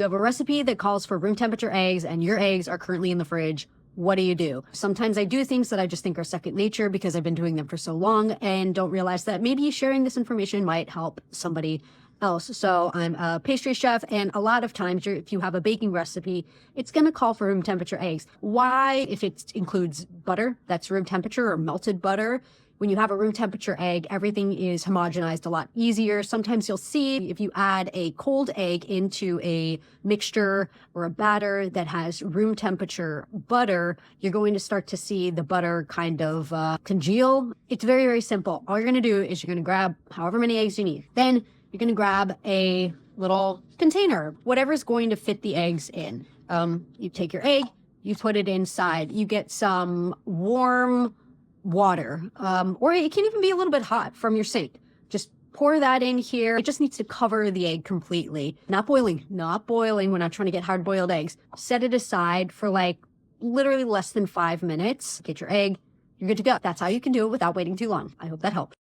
You have a recipe that calls for room temperature eggs and your eggs are currently in the fridge. What do you do? Sometimes I do things that I just think are second nature because I've been doing them for so long and don't realize that maybe sharing this information might help somebody else. So I'm a pastry chef, and a lot of times if you have a baking recipe, it's going to call for room temperature eggs. Why? If it includes butter, that's room temperature, or melted butter. When you have a room temperature egg, everything is homogenized a lot easier. Sometimes you'll see if you add a cold egg into a mixture or a batter that has room temperature butter, you're going to start to see the butter kind of congeal. It's very, very simple. All you're going to do is you're going to grab however many eggs you need. Then you're going to grab a little container, whatever's going to fit the eggs in. You take your egg, you put it inside. You get some warm water, or it can even be a little bit hot from your sink. Just pour that in here. It just needs to cover the egg completely. Not boiling, not boiling. We're not trying to get hard-boiled eggs. Set it aside for like literally less than 5 minutes. Get your egg. You're good to go. That's how you can do it without waiting too long. I hope that helped.